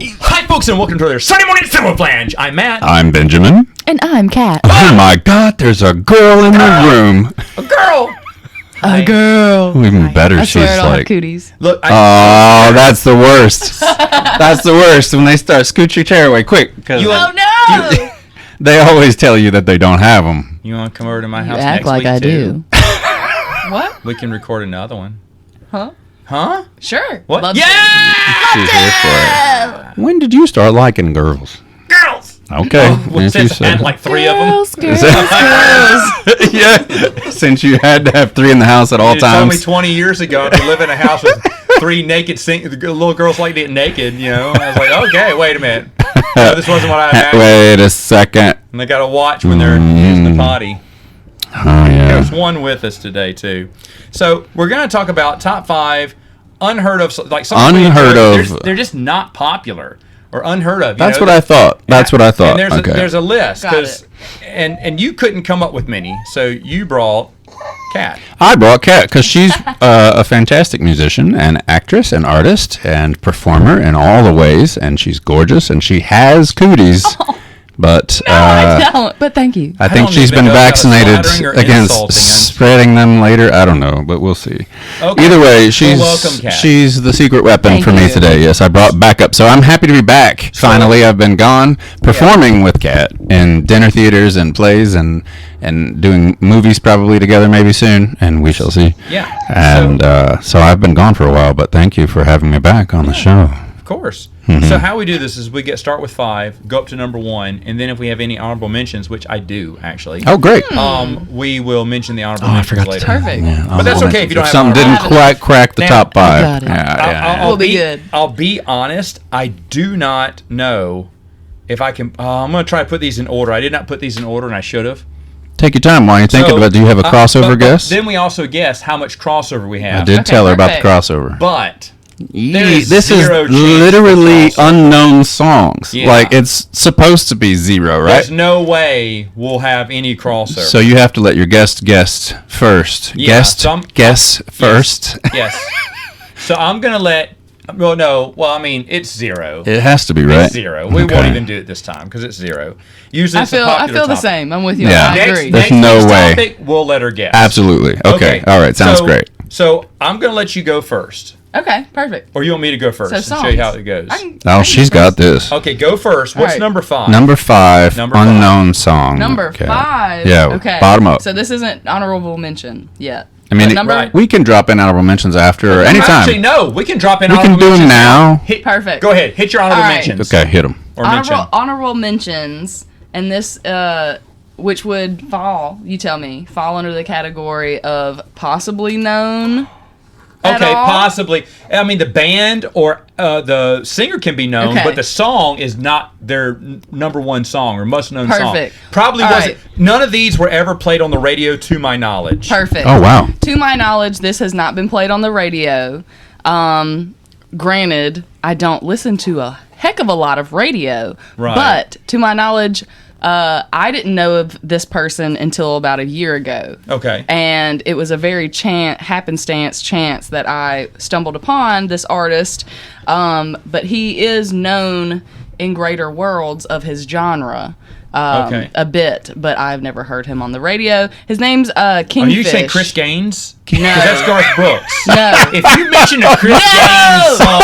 Hi, folks, and welcome to their Sunday morning Samoflange. I'm Matt. I'm Benjamin. And I'm Kat. Oh my God, there's a girl in the room. A girl. A girl. Even better, I swear she's I don't have like, cooties. Look, oh, that's the worst. That's the worst when they start scoot your chair away quick. Because Oh no! they always tell you that they don't have them. you want to come over to my You house act next like week, I too? do. What? We can record another one. Huh? Huh? Sure. What? Love Yeah! She's here for it. When did you start liking girls? Girls! Okay. Well, if you since I had said- like three of them. Girls, girls, Is that- yeah. Since you had to have three in the house at all You told me times. 20 years ago to live in a house with three naked little girls like to get naked, you know. I was like, okay, wait a minute. No, this wasn't what I imagined. Wait a second. And they got to watch when they're using the potty. Oh yeah. There's one with us today too. So we're going to talk about top 5 unheard of, like songs we Unheard enjoy. of. They're just not popular or unheard of. That's what I thought. That's what I thought. And Okay. there's a list Got it. and you couldn't come up with many, so you brought Kat. I brought Kat because she's a fantastic musician and actress and artist and performer in all the ways, and she's gorgeous and she has cooties. But No, I don't. But thank you. I think don't she's even been know if that was vaccinated flattering or against insulting. spreading them later. I don't know, but we'll see. Okay. Either way, welcome, Kat. she's the secret weapon Thank for me you. today. Yes, I brought backup, so I'm happy to be back. Finally, I've been gone performing with Kat in dinner theaters and plays and doing movies probably together maybe soon, and we shall see. Yeah. And so I've been gone for a while, but thank you for having me back on the show. Of course. Mm-hmm. So how we do this is we start with 5, go up to number 1, and then if we have any honorable mentions, which I do actually, Oh, great. we will mention the honorable Oh, I mentions forgot later. to Perfect. But that's okay if you don't have something honorable didn't mentions. quite crack the Now, top 5. got it. Yeah. We'll be good. I'll be honest. I do not know if I can. I'm going to try to put these in order. I did not put these in order, and I should have. Take your time while you're thinking about. Do you have a crossover but guess? Then we also guessed how much crossover we have. I did Okay, tell her about the perfect. crossover. But This is zero chance literally for crossover. unknown songs. Yeah. Like it's supposed to be 0, right? there's no way we'll have any crossover. So you have to let your guest guess first. Yeah, so I'm- Guess first. Yes. So I'm going to let. Well, no. Well, I mean, it's 0. It has to be, right? It's 0. We won't even do it this time because it's 0. Usually, I it's a feel popular the topic. same. I'm with you. Yeah. I agree. There's Next no week's way. topic, we'll let her guess. Absolutely. Okay. All right. Sounds great. So I'm going to let you go first. Okay, perfect. Or you want me to go first So and songs. show you how it goes? Oh, she's got this. Okay, go first. What's All right. number 5? Number 5, Number 5. unknown song. Number Okay. 5. Yeah. Okay. Bottom up. So this isn't honorable mention yet. I mean, But number right. we can drop in honorable mentions after or anytime. Actually, no. We can drop in We can honorable do them mentions now. Hit, Perfect. Go ahead. Hit your honorable All right. mentions. Okay, hit them. Or mention. honorable mentions, and this which would fall. You tell me. Fall under the category of possibly known. At Okay, all? possibly. I mean, the band or the singer can be known, Okay. but the song is not their number 1 song or most known song. Perfect. Probably All wasn't. right. None of these were ever played on the radio, to my knowledge. Perfect. Oh, wow. To my knowledge, this has not been played on the radio. Granted, I don't listen to a heck of a lot of radio, Right. but to my knowledge, I didn't know of this person until about a year ago. Okay. And it was a very happenstance chance that I stumbled upon this artist. But he is known in greater worlds of his genre. Okay. A bit, but I've never heard him on the radio. His name's Kingfish. Are you saying Chris Gaines? No. Because that's Garth Brooks. No. If you mention a Chris Gaines song,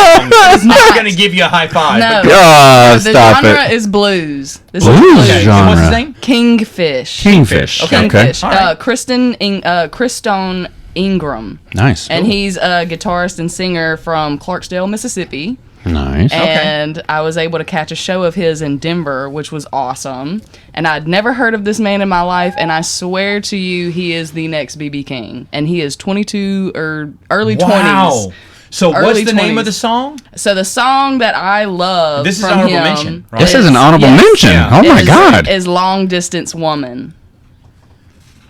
I'm going to give you a high five. No. But Oh, The stop genre it. is blues. This Blues is okay. genre. And what's his name? Kingfish. Kingfish. Okay. Kingfish. All right. Kristone Ingram. Nice. And he's a guitarist and singer from Clarksdale, Mississippi. Nice. And I was able to catch a show of his in Denver, which was awesome. And I'd never heard of this man in my life, and I swear to you, he is the next B.B. King. And he is 22 or early 20s. Wow. So what's Early the name of 20s. the song? So the song that I love This is from honorable him mention, right? This is an honorable yes. mention. Yeah. Oh, my is, God. is Long Distance Woman.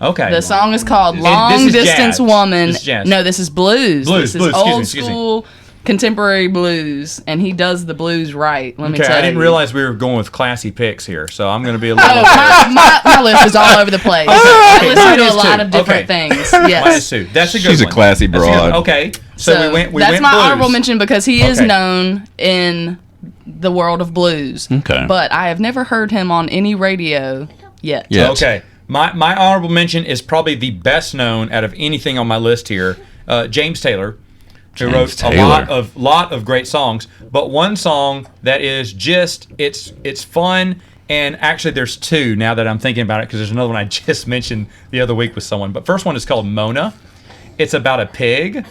Okay. The song is called This Long is Distance jazz. Woman. This is jazz. No, this is blues. Blues, This blues, is old excuse me. school contemporary blues, and he does the blues right. Let me Okay, tell you. I didn't realize we were going with classy picks here, so I'm going to be a little. Oh, my list is all over the place. I listen mine to is a lot too. of different Okay. things. Mine is Yes. too. That's a good She's a one. classy That's a good- broad. Okay, so we went. We that's went my blues. honorable mention because he is Okay. known in the world of blues. Okay. But I have never heard him on any radio yet. Yeah. Okay. My honorable mention is probably the best known out of anything on my list here. James Taylor, who wrote a lot of great songs. But one song that is just it's fun. And actually, there's two now that I'm thinking about it, because there's another one I just mentioned the other week with someone. But first one is called Mona. It's about a pig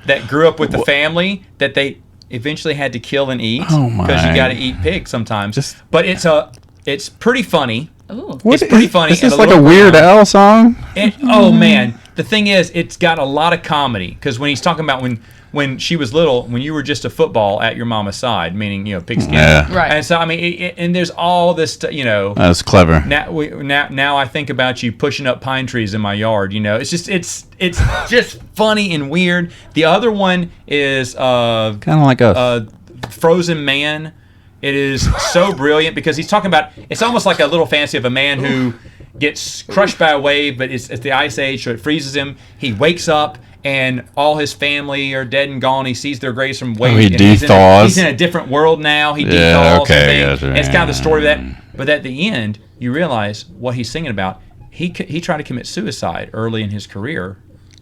that grew up with the family that they eventually had to kill and eat, because you got to eat pig sometimes. But it's pretty funny. Ooh. What It's pretty funny. Is this and like a Weird Al song? Oh man, the thing is, it's got a lot of comedy, because when he's talking about when she was little, when you were just a football at your mama's side, meaning pigskin. Yeah. Right. And so I mean, and there's all this, That's clever. Now I think about you pushing up pine trees in my yard. It's just funny and weird. The other one is Kind of like us. Frozen Man. It is so brilliant, because he's talking about, it's almost like a little fantasy of a man who gets crushed by a wave, but it's the ice age, so it freezes him. He wakes up and all his family are dead and gone. He sees their graves from waves. He de-thaws. He's in a different world now. He de-thaws. Okay. And it's kind of the story of that. But at the end, you realize what he's singing about. He tried to commit suicide early in his career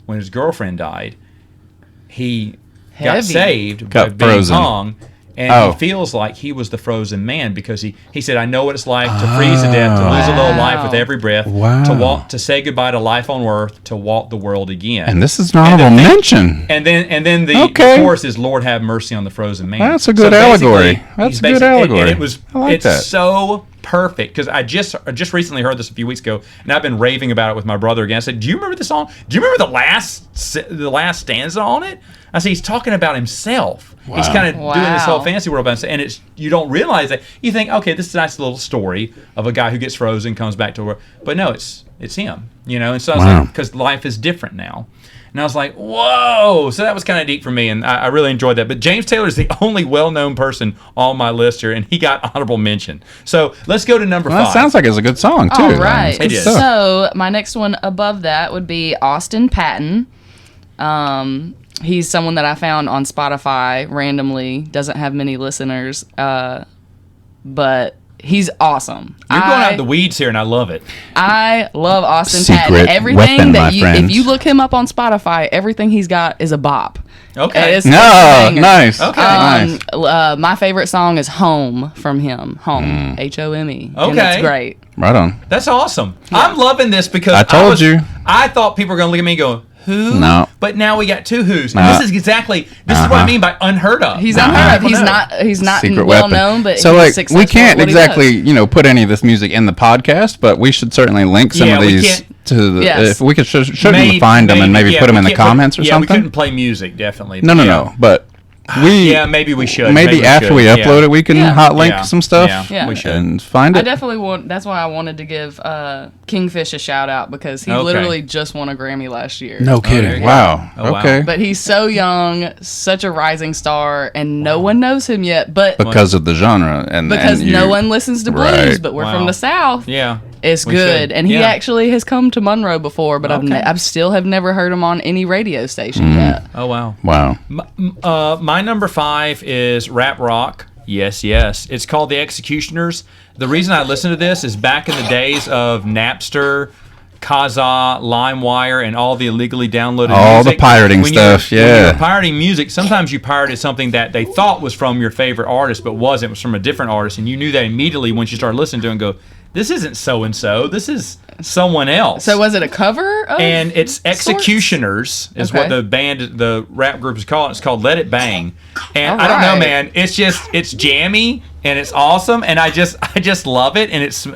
when his girlfriend died. He got saved by being frozen. hung. And he feels like he was the frozen man, because he said, I know what it's like to freeze to death, to lose a little life with every breath, to say goodbye to life on earth, to walk the world again. And this is an honorable mention. And then the chorus is, Lord have mercy on the frozen man. That's a good allegory. And it's so perfect, because I just recently heard this a few weeks ago, and I've been raving about it with my brother again. I said, do you remember the song? Do you remember the last stanza on it? I said, he's talking about himself. Wow. He's kind of doing this whole fantasy world about himself, and you don't realize that. You think, okay, this is a nice little story of a guy who gets frozen, comes back to work, but no, it's him, And so I was like, because life is different now. And I was like, whoa! So that was kind of deep for me, and I really enjoyed that. But James Taylor is the only well-known person on my list here, and he got honorable mention. So let's go to number 5. That sounds like it's a good song, too. All right. It is. So my next one above that would be Austin Patton. He's someone that I found on Spotify randomly. Doesn't have many listeners, but he's awesome. You're going out the weeds here, and I love it. I love Austin Secret Patton. Everything weapon, that friends. if you look him up on Spotify, everything he's got is a bop. Okay. Nice. Okay. Nice. My favorite song is Home from him. Home. H-O-M-E. Okay. And it's great. Right on. That's awesome. Yeah. I'm loving this, because I told you. I thought people were going to look at me and go, who? No. But now we got two who's. And this is what I mean by unheard of. He's unheard of. He's not Secret well weapon. known, but so he's successful. We can't at what exactly put any of this music in the podcast, but we should certainly link some of these to the. Yes. If we could find them and maybe put them in the comments or something. Yeah, we couldn't play music, definitely. No. But maybe we should. Maybe after we upload it, we can hot link some stuff. Yeah, we should. And find it. I definitely want. That's why I wanted to give Kingfish a shout out, because he literally just won a Grammy last year. No kidding. Wow. Okay. But he's so young, such a rising star, and no one knows him yet. But because of the genre because no one listens to blues, but we're from the South. Yeah. It's good, and he actually has come to Monroe before, but I've still have never heard him on any radio station yet. Oh wow! Wow. My number 5 is rap rock. Yes. It's called The Executioners. The reason I listen to this is back in the days of Napster, Kazaa, LimeWire, and all the illegally downloaded all music. The pirating stuff. When you were pirating music, sometimes you pirated something that they thought was from your favorite artist, but wasn't. It was from a different artist, and you knew that immediately once you started listening to it and go, this isn't so-and-so. This is someone else. So was it a cover of And it's Executioners is what the rap group is called. It's called Let It Bang. And I don't know, man. It's jammy and it's awesome, and I just love it. And it's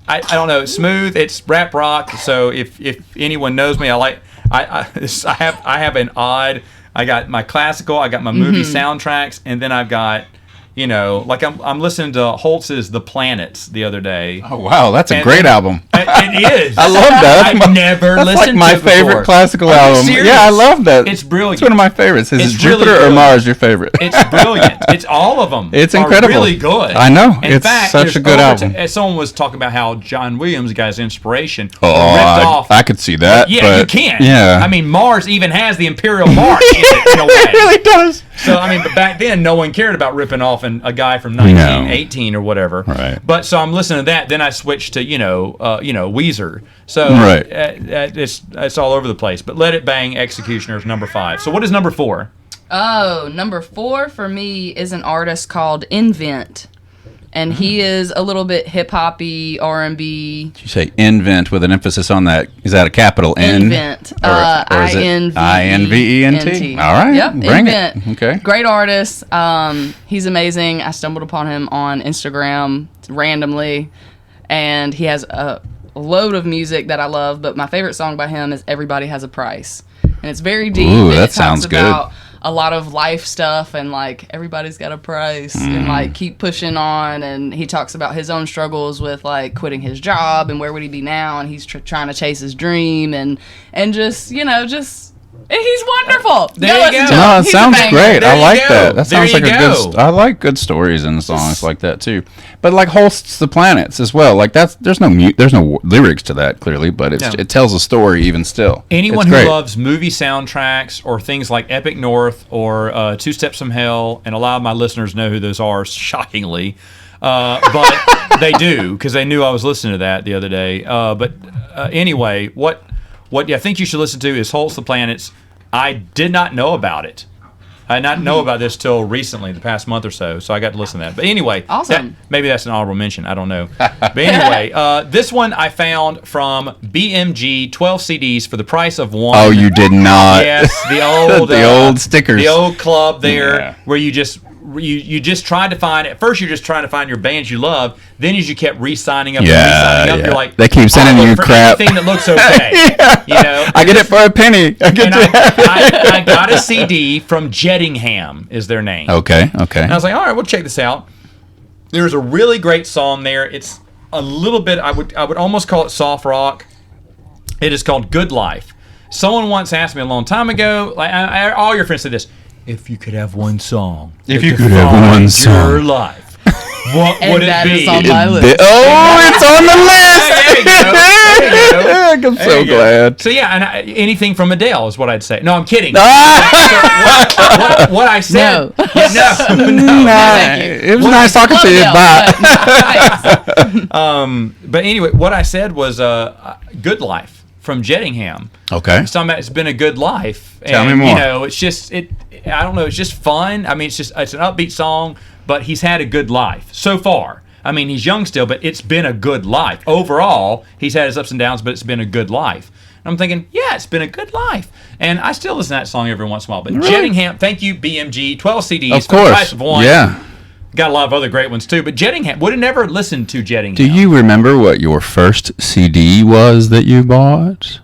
I don't know. It's smooth. It's rap rock. So if anyone knows me, I have an odd. I got my classical. I got my movie soundtracks, and then I've got. Like I'm listening to Holtz's The Planets the other day. Oh wow, that's a great album. It is. I love that. I've never listened like my to it favorite before. classical album. Serious? Yeah, I love that. It's brilliant. It's one of my favorites. Is really Jupiter or good. Mars your favorite? It's brilliant. It's all of them. It's incredible. Are really good. I know. In It's fact, such a good album. Someone was talking about how John Williams, the guy's inspiration, ripped off. I could see that. Yeah, you can. Yeah. I mean, Mars even has the Imperial March in it, in a way. It really does. So I mean, but back then, no one cared about ripping off a guy from 1918 or whatever. Right. But so I'm listening to that. Then I switched to Weezer. So Right. It's all over the place. But Let It Bang, Executioner's number 5. So what is number 4? Oh, number 4 for me is an artist called Invent. And he is a little bit hip-hoppy, R&B. Did you say invent with an emphasis on that? Is that a capital N? Invent. Or is it I-N-V-E-N-T. All right. Yep, Bring Invent. it. Okay. Great artist. He's amazing. I stumbled upon him on Instagram randomly. And he has a load of music that I love. But my favorite song by him is Everybody Has a Price. And it's very deep. Ooh, and that it sounds talks good. about a lot of life stuff and like everybody's got a price and like keep pushing on, and he talks about his own struggles with like quitting his job and where would he be now, and he's trying to chase his dream and just he's wonderful. There you go. No, it He's sounds a banger. great. There I you like go. that. That There sounds like you a go. good. I like good stories and songs like that too. But like Holst's The Planets as well. Like there's no lyrics to that clearly, but it tells a story even still. Anyone It's who great. loves movie soundtracks or things like Epic North or Two Steps from Hell, and a lot of my listeners know who those are, shockingly, but they do because they knew I was listening to that the other day. Anyway, what I think you should listen to is Holt's The Planets. I did not know about it. I did not know about this till recently, the past month or so I got to listen to that. But anyway, awesome. Maybe that's an honorable mention. I don't know. But anyway, this one I found from BMG, 12 CDs for the price of one. Oh, you did not. Yes, the old the old stickers, the old club there, Yeah. where you just tried to find. At first, you're just trying to find your bands you love. Then, as you kept re-signing up, you're like, they keep sending you for crap. anything that looks okay. You know, I get it for a penny. I got a CD from Jettingham is their name. Okay. And I was like, all right, we'll check this out. There's a really great song there. It's a little bit, I would almost call it soft rock. It is called Good Life. Someone once asked me a long time ago, like all your friends say this, if you could have one song. If you could have one song. Your life. What would it be? Is on my list. It's on the list. There you go. I'm so glad. So yeah, and anything from Adele is what I'd say. No, I'm kidding. What I said. No. No. Thank you. It was nice talking to you. Bye. But anyway, what I said was Good Life from Jettingham. Okay. It's talking about it's been a good life. Tell me more. You know, it's just I don't know. It's just fun. I mean, it's an upbeat song, but he's had a good life so far. I mean, he's young still, but it's been a good life overall. He's had his ups and downs, but it's been a good life. And I'm thinking, yeah, it's been a good life, and I still listen to that song every once in a while. But Really? Jettingham, thank you, BMG, 12 CDs Of for the course. price of one. Yeah. Got a lot of other great ones too, but Jettingham would have never listened to Jettingham. Do you remember what your first CD was that you bought?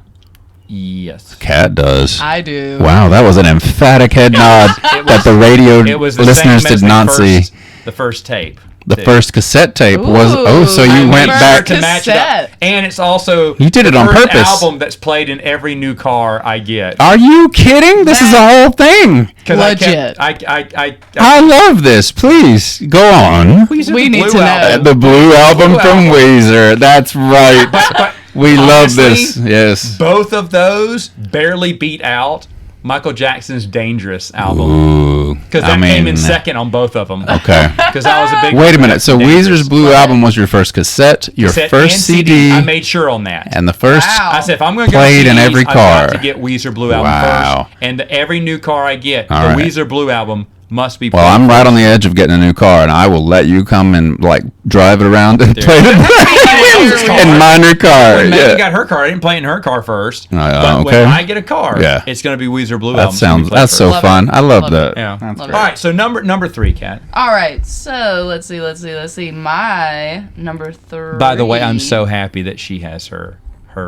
Yes. Kat does. I do. Wow, that was an emphatic head nod that the radio It was the listeners same as did not see. the first tape. The too. first cassette tape was. Ooh, So you I went remember back to match it up. cassette. And it's also You did it the on first purpose. album that's played in every new car I get. Are you kidding? This is a whole thing. 'Cause Legit. I love this. Please go on. We the need Blue to know. album. The Blue album Blue from album. Weezer. That's right. But We love honestly, this. Yes. Both of those barely beat out Michael Jackson's Dangerous album. Ooh. Because that came in second on both of them. Okay. Because I was a big Wait a minute. So Dangerous. Weezer's Blue album was your first cassette, your Cassette first and CD, I made sure on that. and the first. Wow. I said, if I'm going to go Played in CDs, every I've car. got to get Weezer Blue album Wow. first. And every new car I get, All the right. Weezer Blue album must be Well, played I'm right first. on the edge of getting a new car, and I will let you come and like drive it around and play Ellen's it car. in minor car. When Megan Yeah. got her car, I didn't play it in her car first. okay. But when I get a car, Yeah. it's going to be Weezer Blue That album. sounds. That's so Love fun. it. I love Love that. it. Yeah. That's All great. right, so number 3, Kat. All right, so let's see. My number 3. By the way, I'm so happy that she has her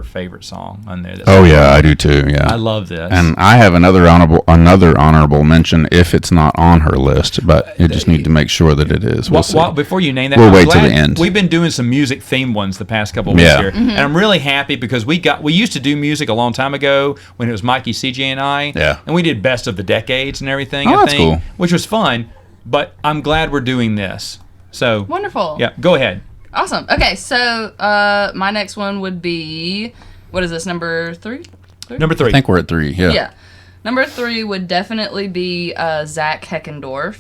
favorite song on there. Oh yeah, I do too. Yeah. I love this. And I have another honorable mention if it's not on her list, but you just need to make sure that it is. We'll see. Before you name that, We'll I'm wait till glad the end. We've been doing some music themed ones the past couple of weeks Yeah. here, and I'm really happy because we used to do music a long time ago when it was Mikey, CJ, and I. Yeah. And we did best of the decades and everything. Oh, I that's think, cool. which was fun. But I'm glad we're doing this. So Wonderful. yeah, go ahead. Awesome. Okay, so my next one would be, what is this, number 3? Number 3. I think we're at 3. Yeah. Yeah. Number 3 would definitely be Zach Heckendorf.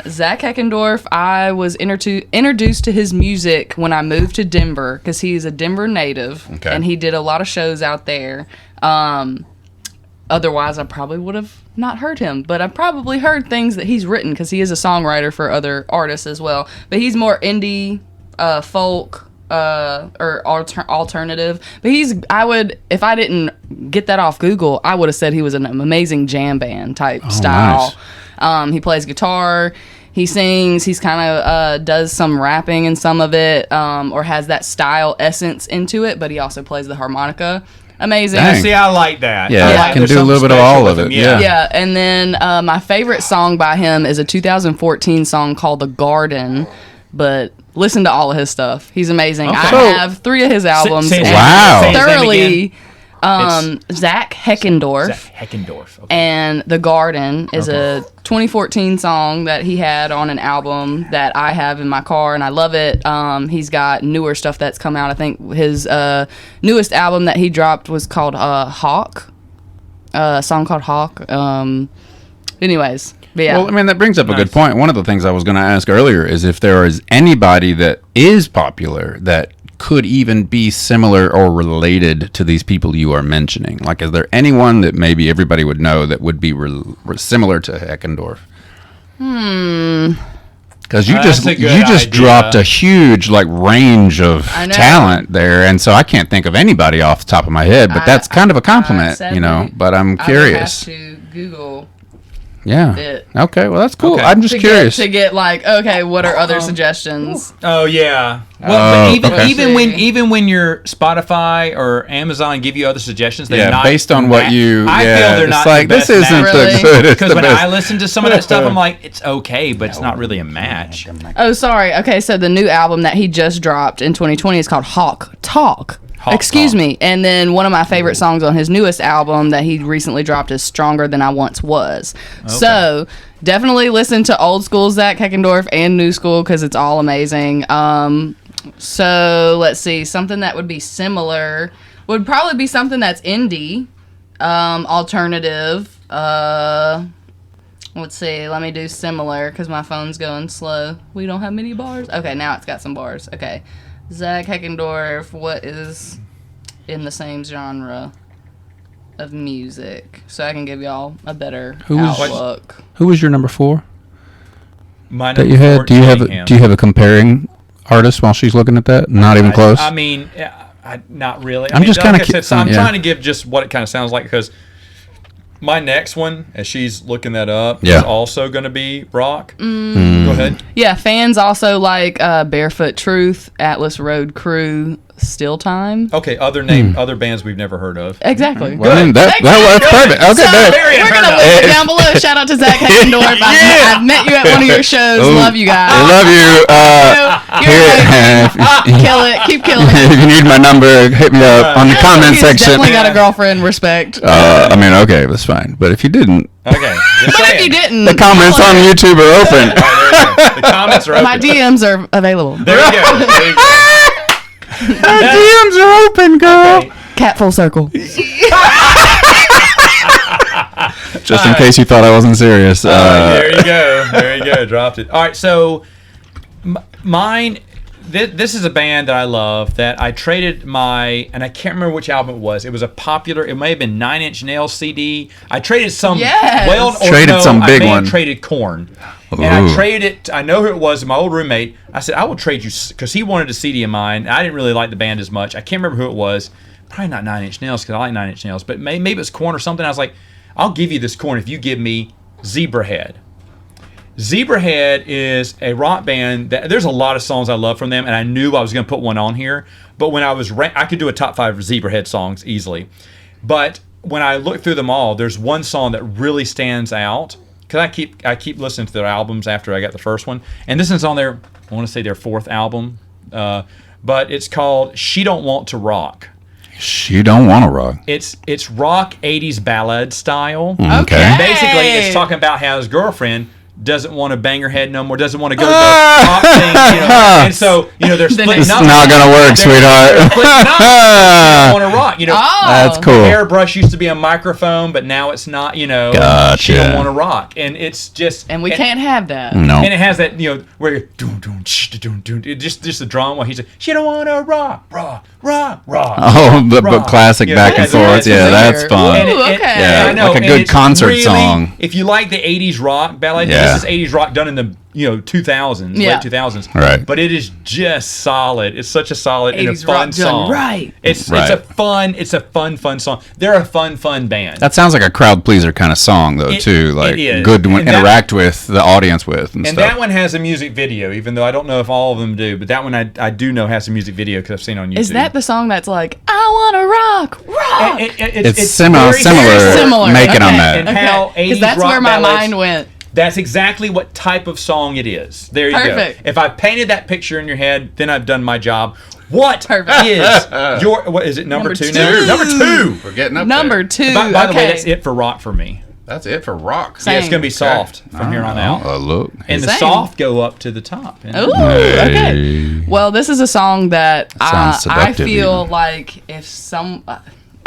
Zach Heckendorf, I was introduced to his music when I moved to Denver because he's a Denver native, and he did a lot of shows out there. Otherwise, I probably would have not heard him, but I've probably heard things that he's written because he is a songwriter for other artists as well. But he's more indie, folk, or alternative. But if I didn't get that off Google, I would have said he was an amazing jam band type style. Nice. He plays guitar, he sings, he's kind of does some rapping in some of it, or has that style essence into it, but he also plays the harmonica. Amazing. Dang. See, I like that. Yeah, I can do a little bit of all of it. Yeah, and then my favorite song by him is a 2014 song called The Garden, but listen to all of his stuff. He's amazing. I have 3 of his albums. Wow. Thoroughly. Zach Heckendorf. Zach Heckendorf. Okay. And The Garden is a 2014 song that he had on an album that I have in my car, and I love it. He's got newer stuff that's come out. I think his newest album that he dropped was called Hawk. A song called Hawk. Anyways. But yeah. Well, I mean, that brings up a good point. One of the things I was going to ask earlier is if there is anybody that is popular that could even be similar or related to these people you are mentioning. Like, is there anyone that maybe everybody would know that would be similar to Heckendorf? Because you just dropped a huge range of talent there, and so I can't think of anybody off the top of my head. But that's kind of a compliment, But I'm curious. I would have to Google. Yeah. It. Okay. Well, that's cool. Okay. I'm just curious to get what are other suggestions? Oh yeah. Well, but even when your Spotify or Amazon give you other suggestions, they're not based on what you. I feel they're not. Like, this isn't the good. Because when I listen to some of that stuff, I'm like, it's okay, but it's not really a match. Oh, sorry. Okay, so the new album that he just dropped in 2020 is called Hawk Talk. Excuse me. And then one of my favorite songs on his newest album that he recently dropped is Stronger Than I Once Was. Okay. So definitely listen to old school Zach Heckendorf and new school because it's all amazing. So let's see. Something that would be similar would probably be something that's indie, alternative. Let's see. Let me do similar because my phone's going slow. We don't have many bars. Okay, now it's got some bars. Okay. Zach Heckendorf, what is in the same genre of music? So I can give y'all a better outlook. Who was your number 4? My that you had? Do you have a comparing artist while she's looking at that? Not even close. I mean, not really. I'm just kind of. I'm trying to give just what it kind of sounds like because my next one, as she's looking that up, is also going to be rock. Go ahead. Yeah, fans also like Barefoot Truth, Atlas Road Crew, Still Time. Okay, other bands we've never heard of. Exactly. Well, I mean, that was perfect. Okay, so we're going to link it down below. Shout out to Zach Heckendorf. I've met you at one of your shows. Love you guys. I love you. Kill it. Keep killing it. If you need my number, hit me up on the comment section. Definitely got a girlfriend. Respect. I mean, okay, that's fine. But if you didn't. Okay. But if you didn't. The comments on YouTube are open. The comments are open. My DMs are available. There you go. DMs are open, girl. Okay. Cat full circle. Just in case you thought I wasn't serious. There you go. There you go. Dropped it. All right. So mine. This is a band that I love that I traded and I can't remember which album it was. It was a popular. It may have been 9 Inch Nails CD. I traded some. Yes. Some big one. I traded Korn. Ooh. And I traded it. I know who it was. My old roommate. I said I will trade you because he wanted a CD of mine. I didn't really like the band as much. I can't remember who it was. Probably not 9 Inch Nails because I like 9 Inch Nails. But maybe it was Korn or something. I was like, I'll give you this Korn if you give me Zebrahead. Zebrahead is a rock band that there's a lot of songs I love from them, and I knew I was going to put one on here. But when I was I could do a top 5 Zebrahead songs easily. But when I look through them all, there's one song that really stands out because I keep listening to their albums after I got the first one, and this is on their I want to say their 4th album, but it's called "She Don't Want to Rock." She don't want to rock. It's rock 80s ballad style. Okay. Basically, it's talking about how his girlfriend doesn't want to bang her head no more, doesn't want to go to the pop thing, and so they're splitting It's up. not gonna work, sweetheart. They're splitting up. They don't want to rock. That's cool. The airbrush used to be a microphone, but now it's not. Gotcha. She don't want to rock, and it's just And we can't have that. No. And it has that where you're just the drum while he's like, she don't want to rock. Oh, but classic back and forth. Yeah, that's fun. Ooh, okay. Yeah, I know, like a and good it's concert really, song. If you like the 80s rock ballet, Yeah. this is 80s rock done in the 2000s, Yeah. late 2000s. Right. But it is just solid. It's such a solid and a 80s rock fun done song. right. It's Right. it's a fun song. They're a fun band. That sounds like a crowd pleaser kind of song, though, too. Like it is. good to And that- interact with the audience with and and stuff. that one has a music video, even though I don't know if all of them do. But that one I do know has a music video because I've seen it on YouTube. Is that the song that's like, I want to rock? It's very similar. Make it on Okay. that. And how 80s Because that's rock where my ballets- mind went. That's exactly what type of song it is. There you Perfect. go. If I painted that picture in your head, then I've done my job. What Perfect. is what is it, number two now? two. Number two. We're getting up Number there. two. By the way, okay. that's it for rock for me. That's it for rock. Same. Yeah, it's going to be soft from here on out. Oh, look. And the Same. soft go up to the top. And Ooh, Hey. okay. Well, this is a song that Sounds I seductive feel even. like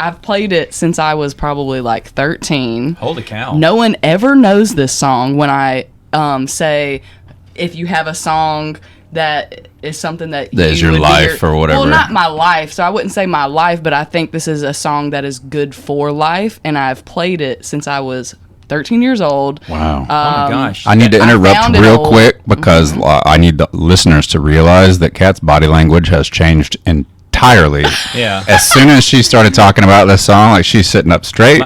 I've played it since I was probably like 13. Holy cow. No one ever knows this song when I say if you have a song that is something that That is you your would be life or whatever. Well, not my life, so I wouldn't say my life, but I think this is a song that is good for life, and I've played it since I was 13 years old. Wow. Oh my gosh. I need to interrupt found it real old. quick because I need the listeners to realize that Kat's body language has changed entirely. Yeah. As soon as she started talking about this song, like she's sitting up straight,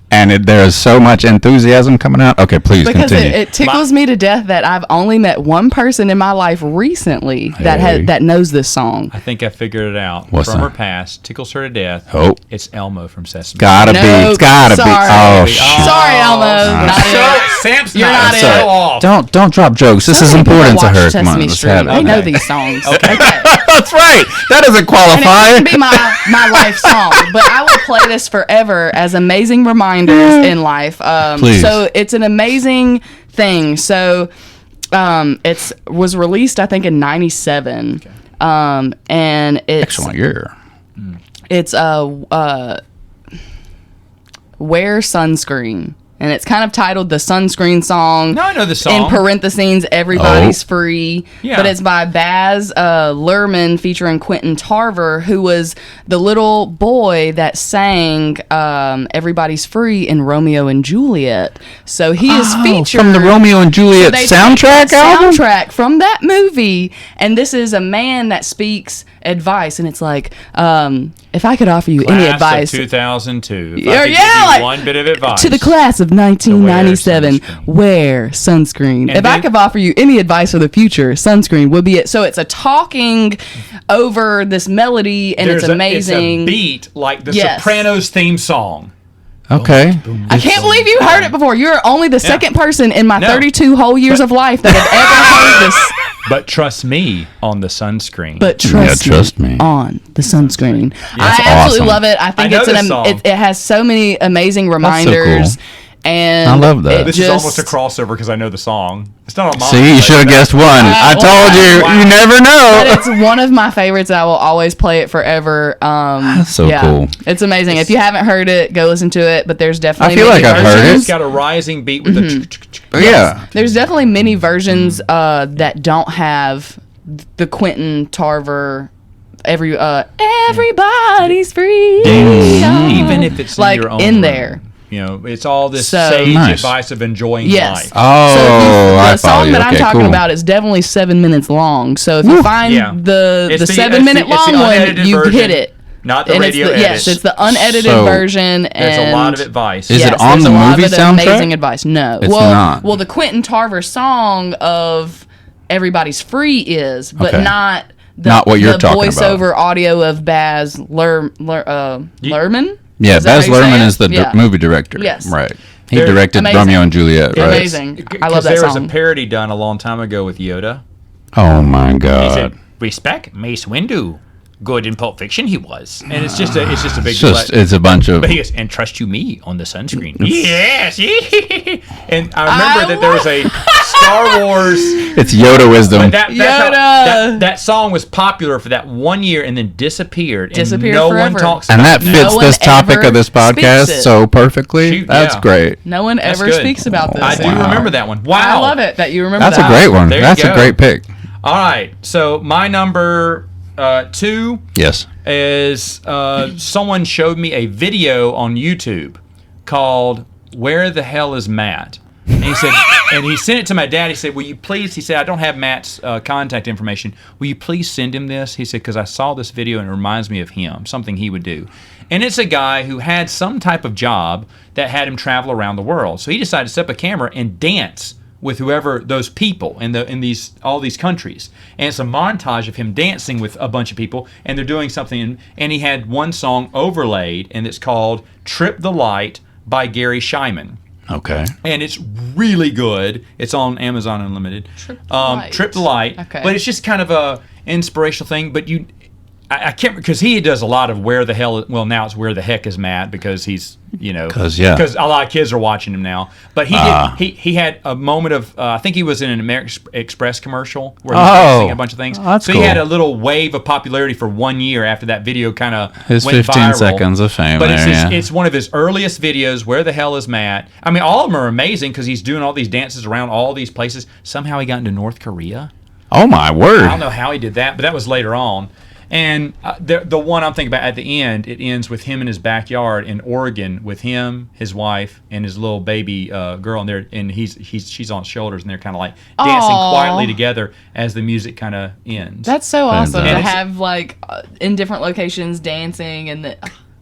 and there is so much enthusiasm coming out. Okay, please Because continue. it tickles me to death that I've only met one person in my life recently Hey. that knows this song. I think I figured it out. What's from that? her past, tickles her to death. Oh. It's Elmo from Sesame. Gotta be. No, It's gotta be. sorry. Oh, Oh. shit. Sorry, Elmo. Not it. Sam's You're not so it. off. Don't drop jokes. This is Some people important to watch her. Come Sesame on, let's Street. have it. They know Okay. these songs. Okay. That's right. That doesn't And it qualify. wouldn't be my life song, but I will play this forever as amazing reminders in life. Please. So it's an amazing thing. So it was released, I think, in '97, and it's Excellent year. it's Wear Sunscreen. And it's kind of titled The Sunscreen Song. No, I know the song. In parentheses, Everybody's Free. Yeah. But it's by Baz Luhrmann featuring Quentin Tarver, who was the little boy that sang Everybody's Free in Romeo and Juliet. So he is featured. From the Romeo and Juliet They soundtrack take that album? soundtrack from that movie, and this is a man that speaks advice, and it's like, if I could offer you any Class advice, of 2002. If Yeah, I could yeah, give you like, one bit of advice. to the class of 1997, wear sunscreen. And If I then- could offer you any advice for the future, sunscreen would be it. So it's a talking over this melody, and it's amazing. It's a beat like the Yes. Sopranos theme song. Okay. I can't believe you heard it before. You're only the second person in my No. 32 whole years of life that have ever heard this. But trust me on the sunscreen. But trust me. on the sunscreen. That's I absolutely awesome. love it. I think I know it's this song. it has so many amazing reminders. And I love that. this just, is almost a crossover because I know the song. It's not on mine. See, you but should have guessed one. I well, told you. wow. You never But know. it's one of my favorites. I will always play it forever. That's so cool. It's amazing. If you haven't heard it, go listen to it. But there's definitely I feel many like I've heard it. versions. It's got a rising beat with a. Yeah. There's definitely many versions that don't have the Quentin Tarver. Everybody's free. Even if it's like in your own in room. there. You know, it's all this So- sage Nice. advice of enjoying Yes. life. Oh, I The follow song you. that I'm Okay, talking cool. about is definitely 7 minutes long. So if you find Yeah. the It's 7 minute it's the long one, unedited you've version, hit it. Not the And radio it's edits. it's the unedited So, version. There's and a lot of advice. Is it yes, on there's the a lot movie of soundtrack? amazing advice. No, It's well, not. well, the Quentin Tarver song of "Everybody's Free" is, but Okay. not Not what you're the talking voiceover audio of Baz Luhrmann. Yeah, Is that Baz how you say Luhrmann it? is the Yeah. movie director. Yes. Right. He There- directed Amazing. Romeo and Juliet, right? Amazing. I love that There was song. a parody done a long time ago with Yoda. Oh my He god. said, "Respect Mace Windu." good in Pulp Fiction he was. And it's just a big. It's a bunch of. But he goes, and trust you me on the sunscreen. Yes. And I remember that there was a Star Wars. It's Yoda wisdom. That song was popular for that 1 year and then disappeared. And no forever. one talks and about that fits this topic of this podcast so perfectly. That's great. No one ever speaks about this. I do remember that one. Wow. I love it that you remember That's a great one. That's a great pick. All right. So my number 2 is someone showed me a video on YouTube called "Where the Hell is Matt?" And he said, and he sent it to my dad. He said, "Will you please?" He said, "I don't have Matt's contact information. Will you please send him this?" He said, "Because I saw this video and it reminds me of him, something he would do." And it's a guy who had some type of job that had him travel around the world. So he decided to set up a camera and dance with whoever those people in all these countries. And it's a montage of him dancing with a bunch of people, and they're doing something. And he had one song overlaid, and it's called "Trip the Light" by Gary Scheinman. Okay. And it's really good. It's on Amazon Unlimited. Trip the Light. Okay. But it's just kind of a inspirational thing. But I can't, because he does a lot of now it's Where the Heck is Matt, because he's, because a lot of kids are watching him now. But he had a moment of, I think he was in an American Express commercial where he was dancing a bunch of things. That's so he had a little wave of popularity for 1 year after that video kind of went viral. His 15 seconds of fame. But it's one of his earliest videos, Where the Hell is Matt? I mean, all of them are amazing because he's doing all these dances around all these places. Somehow he got into North Korea. Oh, my word. I don't know how he did that, but that was later on. And the one I'm thinking about at the end, it ends with him in his backyard in Oregon with him, his wife, and his little baby girl in there, and she's on his shoulders, and they're kind of like dancing quietly together as the music kind of ends. That's so awesome to have in different locations dancing and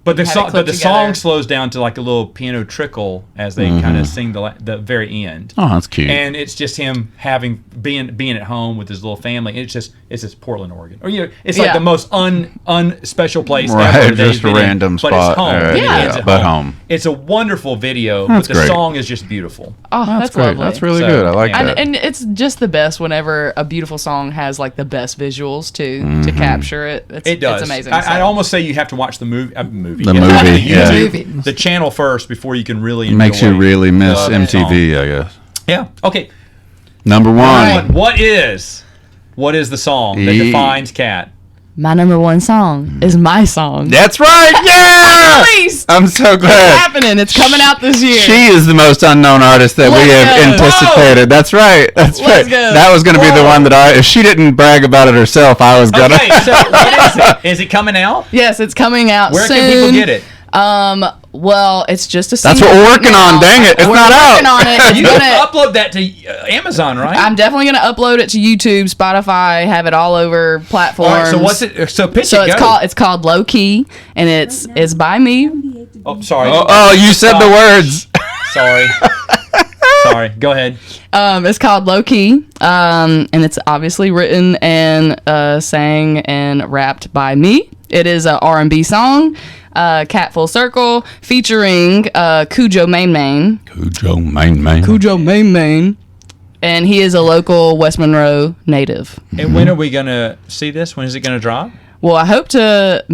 But the song slows down to like a little piano trickle as they kind of sing the very end. Oh, that's cute. And it's just him being at home with his little family. It's just Portland, Oregon, or it's like the most unspecial place ever. Just a random spot. But it's home. But home. It's a wonderful video, but the song is just beautiful. Oh, that's great. Lovely. That's really good. I like that. And it's just the best whenever a beautiful song has like the best visuals to capture it. It does. It's amazing. I almost say you have to watch the movie. The channel first before you can really enjoy. Makes you really miss MTV, I guess. Yeah. Okay. Number one. What is the song that defines Kat? My number one song is my song. That's right. Yeah. Released. I'm so glad. It's happening. It's coming out this year. She is the most unknown artist that we have anticipated. That's right. That's right. That was going to be the one that if she didn't brag about it herself, I was going to. Okay, so what is it? Is it coming out? Yes, it's coming out soon. Where can people get it? Well, it's just a single. That's what we're working on. Dang it. It's not out. Working on it. You're going to upload that to Amazon, right? I'm definitely going to upload it to YouTube, Spotify, have it all over platforms. All right, so what's it? So pitch it. It's called Low Key, and it's by me. Oh, sorry. Oh, you said the words. Sorry. Go ahead. It's called Low Key, and it's obviously written and sang and rapped by me. It is a R&B song. Cat Full Circle, featuring Cujo Main Main. Cujo Main. And he is a local West Monroe native. And when are we going to see this? When is it going to drop? Well, I hope to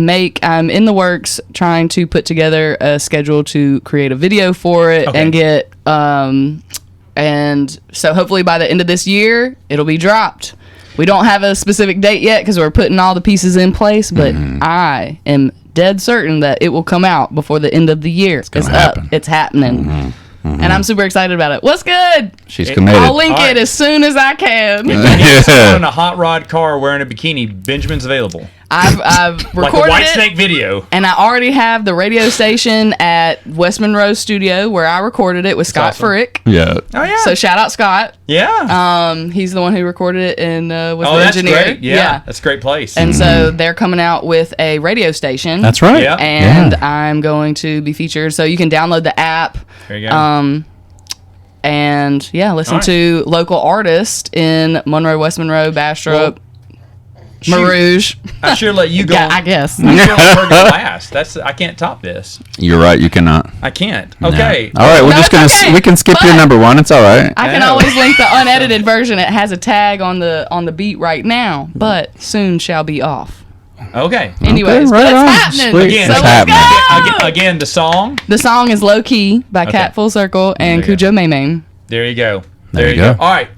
I'm in the works trying to put together a schedule to create a video for it and get, and so hopefully by the end of this year, it'll be dropped. We don't have a specific date yet because we're putting all the pieces in place, but I am dead certain that it will come out before the end of the year. It's up. It's happening. And I'm super excited about it. What's good? She's committed. I'll link it as soon as I can. If you need in a hot rod car wearing a bikini, Benjamin's available. I've recorded like a White Snake video. And I already have the radio station at West Monroe Studio where I recorded it with Scott Frick. Yeah. Oh, yeah. So shout out Scott. Yeah. He's the one who recorded it and was the engineer. That's great. Yeah. That's a great place. And so they're coming out with a radio station. That's right. Yeah. And I'm going to be featured. So you can download the app. There you go. And listen to local artists in Monroe, West Monroe, Bastrop, Marouge. I should let you go. Yeah, I guess. I should let her go last. I can't top this. You're right. You cannot. I can't. Okay. No. All right. We're just gonna. Okay, we can skip your number one. It's all right. I can always link the unedited version. It has a tag on the beat right now, but soon shall be off. Okay. Anyways, right but on. it's happening. Sweet. Again, So It's let's happening. go. Again, the song. The song is Low Key by Cat Full Circle and There you Cujo Maymain. There you go. There you go. All right.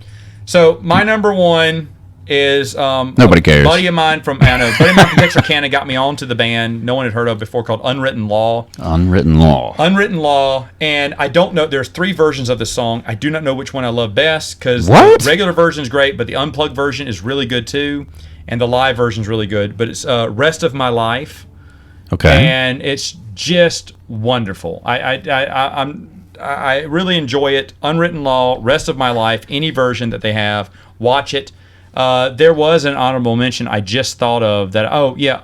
So my number one is Nobody cares. A buddy of mine from Texarkana got me onto the band no one had heard of before called Unwritten Law. Unwritten Law. Unwritten Law, and I don't know. There's 3 versions of this song. I do not know which one I love best because the regular version is great, but the unplugged version is really good too, and the live version is really good. But it's Rest of My Life. Okay. And it's just wonderful. I really enjoy it. Unwritten Law, Rest of My Life, any version that they have, watch it. There was an honorable mention I just thought of that. Oh yeah,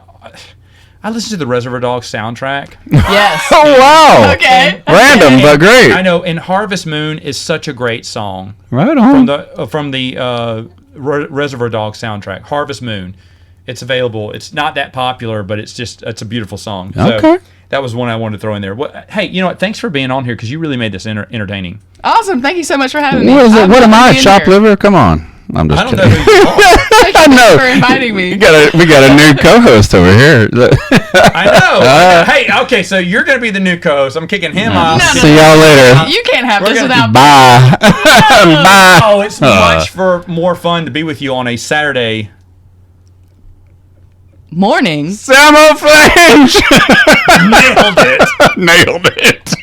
I listened to the Reservoir Dogs soundtrack. Yes. Oh wow. Okay. Random but great. I know, and Harvest Moon is such a great song. Right on. From the Reservoir Dogs soundtrack, Harvest Moon. It's available. It's not that popular, but it's a beautiful song. Okay. So that was one I wanted to throw in there. Hey, you know what? Thanks for being on here because you really made this entertaining. Awesome. Thank you so much for having me. What is it? What am I? Chop liver? Come on. I'm just I don't kidding. know who you are. Thank you I know. for inviting me. We got a new co-host over here. I know. Hey, okay, so you're going to be the new co-host. I'm kicking him off. No. See y'all later. You can't have this without Bye. Bye. Oh, it's much more fun to be with you on a Saturday morning. Samoflange. Nailed it. Nailed it.